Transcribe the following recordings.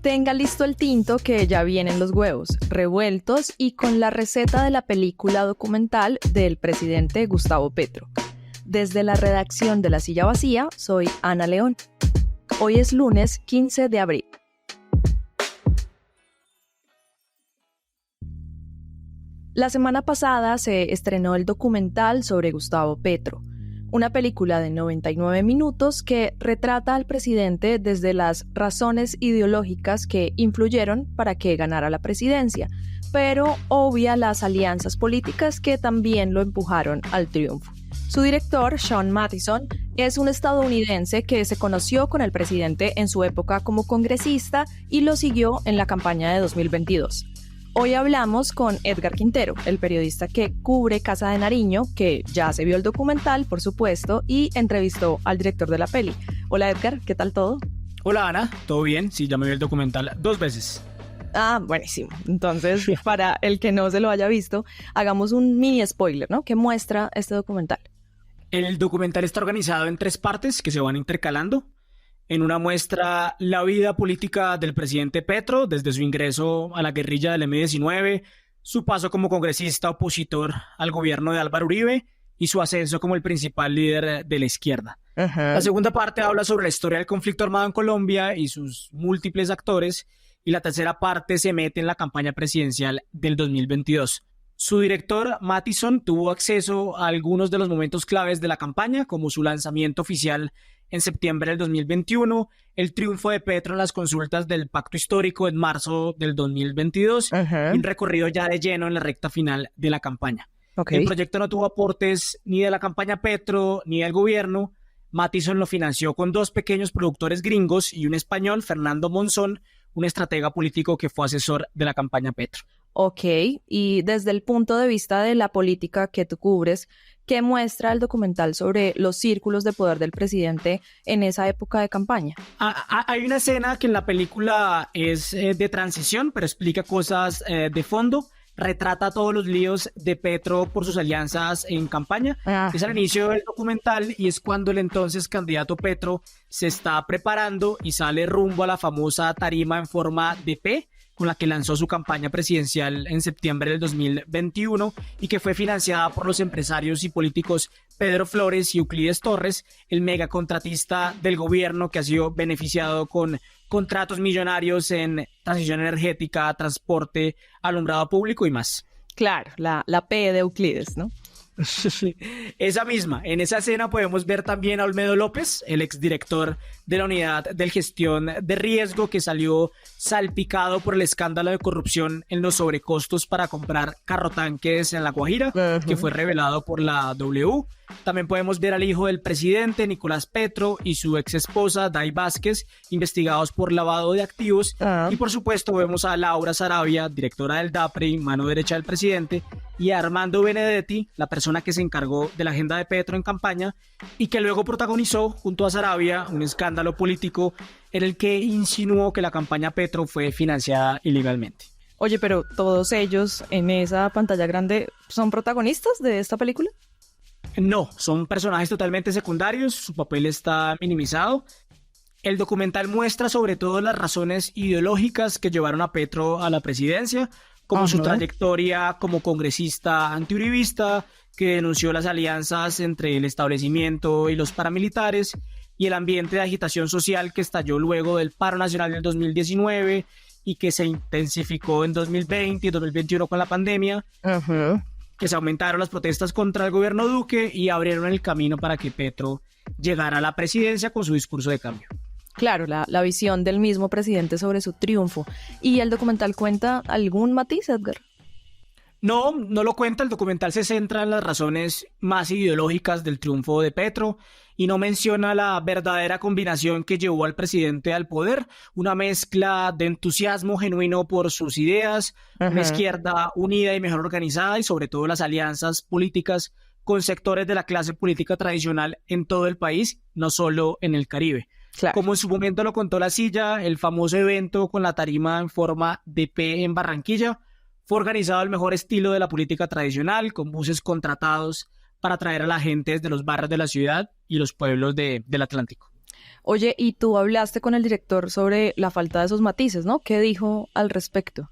Tenga listo el tinto que ya vienen los huevos, revueltos y con la receta de la película documental del presidente Gustavo Petro. Desde la redacción de La Silla Vacía, soy Ana León. Hoy es lunes 15 de abril. La semana pasada se estrenó el documental sobre Gustavo Petro, una película de 99 minutos que retrata al presidente desde las razones ideológicas que influyeron para que ganara la presidencia, pero obvia las alianzas políticas que también lo empujaron al triunfo. Su director, Sean Matheson, es un estadounidense que se conoció con el presidente en su época como congresista y lo siguió en la campaña de 2022. Hoy hablamos con Edgar Quintero, el periodista que cubre Casa de Nariño, que ya se vio el documental, por supuesto, y entrevistó al director de la peli. Hola Edgar, ¿qué tal todo? Hola Ana, ¿todo bien? Sí, ya me vi el documental 2 veces. Ah, buenísimo. Entonces, para el que no se lo haya visto, hagamos un mini spoiler, ¿no? ¿Qué muestra este documental? El documental está organizado en 3 partes que se van intercalando. En una muestra la vida política del presidente Petro, desde su ingreso a la guerrilla del M-19, su paso como congresista opositor al gobierno de Álvaro Uribe y su ascenso como el principal líder de la izquierda. Ajá. La segunda parte habla sobre la historia del conflicto armado en Colombia y sus múltiples actores, y la tercera parte se mete en la campaña presidencial del 2022. Su director, Matheson, tuvo acceso a algunos de los momentos claves de la campaña, como su lanzamiento oficial en septiembre del 2021, el triunfo de Petro en las consultas del Pacto Histórico en marzo del 2022 Ajá. y un recorrido ya de lleno en la recta final de la campaña. Okay. El proyecto no tuvo aportes ni de la campaña Petro ni del gobierno. Matheson lo financió con 2 pequeños productores gringos y un español, Fernando Monzón, un estratega político que fue asesor de la campaña Petro. Ok, y desde el punto de vista de la política que tú cubres, ¿qué muestra el documental sobre los círculos de poder del presidente en esa época de campaña? Hay una escena que en la película es de transición, pero explica cosas de fondo. Retrata todos los líos de Petro por sus alianzas en campaña. Es al inicio del documental y es cuando el entonces candidato Petro se está preparando y sale rumbo a la famosa tarima en forma de P, con la que lanzó su campaña presidencial en septiembre del 2021 y que fue financiada por los empresarios y políticos Pedro Flores y Euclides Torres, el megacontratista del gobierno que ha sido beneficiado con contratos millonarios en transición energética, transporte, alumbrado público y más. Claro, la P de Euclides, ¿no? Esa misma. En esa escena podemos ver también a Olmedo López, el exdirector de la Unidad de Gestión de Riesgo, que salió salpicado por el escándalo de corrupción en los sobrecostos para comprar carrotanques en La Guajira, que fue revelado por la W. También podemos ver al hijo del presidente, Nicolás Petro, y su ex esposa, Day Vázquez, investigados por lavado de activos. Y por supuesto vemos a Laura Sarabia, directora del DAPRE, mano derecha del presidente, y a Armando Benedetti, la persona que se encargó de la agenda de Petro en campaña y que luego protagonizó junto a Sarabia un escándalo político en el que insinuó que la campaña Petro fue financiada ilegalmente. Oye, pero todos ellos en esa pantalla grande son protagonistas de esta película. No, son personajes totalmente secundarios, su papel está minimizado. El documental muestra sobre todo las razones ideológicas que llevaron a Petro a la presidencia, como su trayectoria como congresista antiuribista, que denunció las alianzas entre el establecimiento y los paramilitares, y el ambiente de agitación social que estalló luego del paro nacional del 2019 y que se intensificó en 2020 y 2021 con la pandemia. Que se aumentaron las protestas contra el gobierno Duque y abrieron el camino para que Petro llegara a la presidencia con su discurso de cambio. Claro, la visión del mismo presidente sobre su triunfo. ¿Y el documental cuenta algún matiz, Edgar? No lo cuenta. El documental se centra en las razones más ideológicas del triunfo de Petro y no menciona la verdadera combinación que llevó al presidente al poder, una mezcla de entusiasmo genuino por sus ideas, una izquierda unida y mejor organizada y sobre todo las alianzas políticas con sectores de la clase política tradicional en todo el país, no solo en el Caribe. Claro. Como en su momento lo contó La Silla, el famoso evento con la tarima en forma de P en Barranquilla fue organizado al mejor estilo de la política tradicional, con buses contratados para traer a la gente desde los barrios de la ciudad y los pueblos del Atlántico. Oye, y tú hablaste con el director sobre la falta de esos matices, ¿no? ¿Qué dijo al respecto?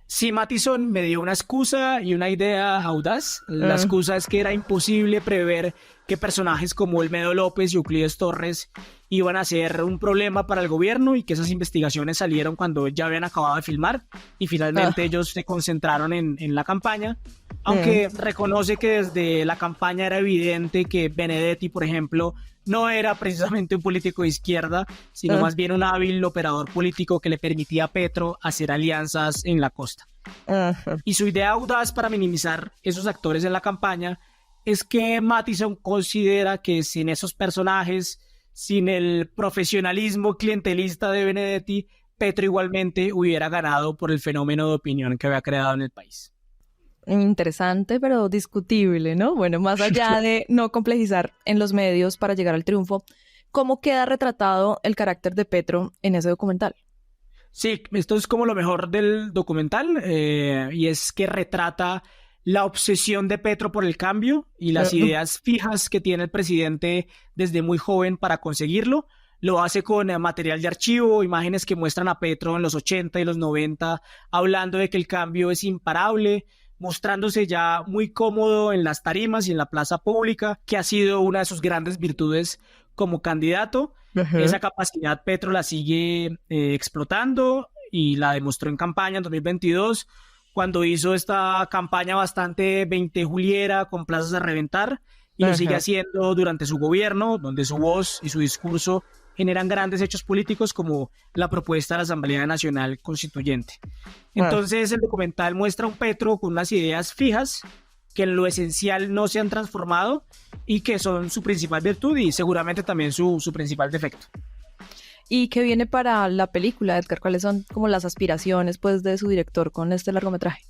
Sí, Mattison me dio una excusa y una idea audaz. La excusa es que era imposible prever que personajes como Olmedo López y Euclides Torres iban a ser un problema para el gobierno y que esas investigaciones salieron cuando ya habían acabado de filmar y finalmente ellos se concentraron en la campaña. Aunque reconoce que desde la campaña era evidente que Benedetti, por ejemplo, no era precisamente un político de izquierda, sino más bien un hábil operador político que le permitía a Petro hacer alianzas en la costa. Y su idea audaz para minimizar esos actores en la campaña es que Mattison considera que sin esos personajes, sin el profesionalismo clientelista de Benedetti, Petro igualmente hubiera ganado por el fenómeno de opinión que había creado en el país. Interesante, pero discutible, ¿no? Bueno, más allá de no complejizar en los medios para llegar al triunfo, ¿cómo queda retratado el carácter de Petro en ese documental? Sí, esto es como lo mejor del documental, y es que retrata la obsesión de Petro por el cambio y las ideas fijas que tiene el presidente desde muy joven para conseguirlo. Lo hace con material de archivo, imágenes que muestran a Petro en los 80 y los 90, hablando de que el cambio es imparable, mostrándose ya muy cómodo en las tarimas y en la plaza pública, que ha sido una de sus grandes virtudes como candidato. Esa capacidad Petro la sigue explotando y la demostró en campaña en 2022, cuando hizo esta campaña bastante 20 juliera con plazas a reventar, y lo sigue haciendo durante su gobierno, donde su voz y su discurso generan grandes hechos políticos como la propuesta de la Asamblea Nacional Constituyente. Entonces el documental muestra a un Petro con unas ideas fijas que en lo esencial no se han transformado y que son su principal virtud y seguramente también su principal defecto. ¿Y qué viene para la película, Edgar? ¿Cuáles son como las aspiraciones pues, de su director con este largometraje?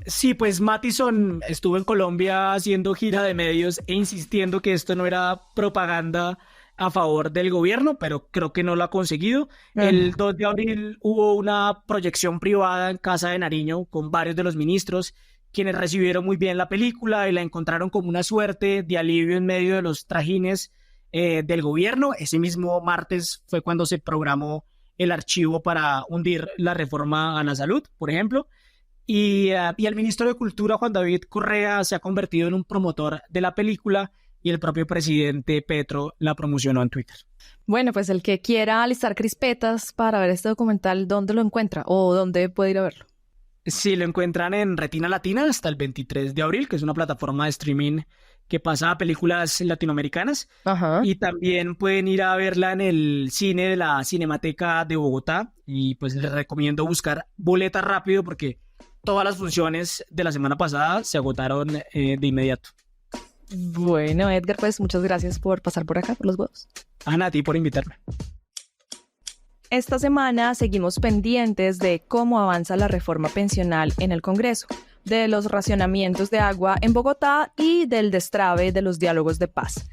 Sí, pues Mattison estuvo en Colombia haciendo gira de medios e insistiendo que esto no era propaganda a favor del gobierno, pero creo que no lo ha conseguido. El 2 de abril hubo una proyección privada en Casa de Nariño con varios de los ministros, quienes recibieron muy bien la película y la encontraron como una suerte de alivio en medio de los trajines del gobierno. Ese mismo martes fue cuando se programó el archivo para hundir la reforma a la salud, por ejemplo. Y el ministro de Cultura, Juan David Correa, se ha convertido en un promotor de la película y el propio presidente Petro la promocionó en Twitter. Bueno, pues el que quiera alistar crispetas para ver este documental, ¿dónde lo encuentra o dónde puede ir a verlo? Sí, lo encuentran en Retina Latina hasta el 23 de abril, que es una plataforma de streaming que pasa a películas latinoamericanas. Y también pueden ir a verla en el cine de la Cinemateca de Bogotá. Y pues les recomiendo buscar boleta rápido porque todas las funciones de la semana pasada se agotaron de inmediato. Bueno, Edgar, pues muchas gracias por pasar por acá, por los huevos. Ana, a ti por invitarme. Esta semana seguimos pendientes de cómo avanza la reforma pensional en el Congreso, de los racionamientos de agua en Bogotá y del destrabe de los diálogos de paz.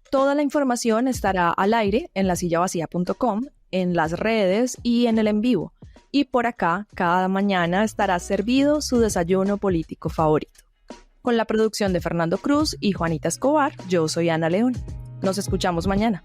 Toda la información estará al aire en lasillavacía.com, en las redes y en el en vivo. Y por acá, cada mañana estará servido su desayuno político favorito. Con la producción de Fernando Cruz y Juanita Escobar, yo soy Ana León. Nos escuchamos mañana.